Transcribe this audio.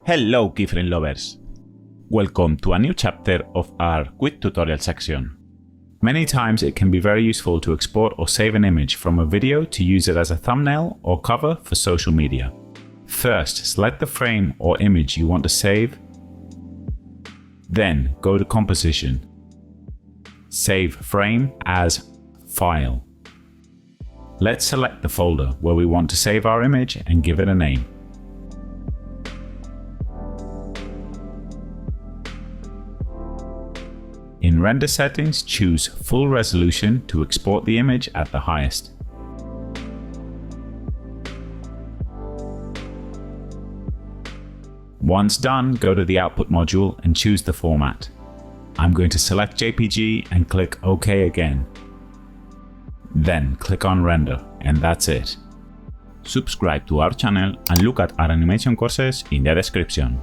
Hello keyframe lovers! Welcome to a new chapter of our quick tutorial section. Many times it can be very useful to export or save an image from a video to use it as a thumbnail or cover for social media. First, select the frame or image you want to save. Then go to Composition. Save frame as File. Let's select the folder where we want to save our image and give it a name. In Render Settings, choose Full Resolution to export the image at the highest. Once done, go to the Output module and choose the format. I'm going to select JPG and click OK again. Then click on Render, and that's it. Subscribe to our channel and look at our animation courses in the description.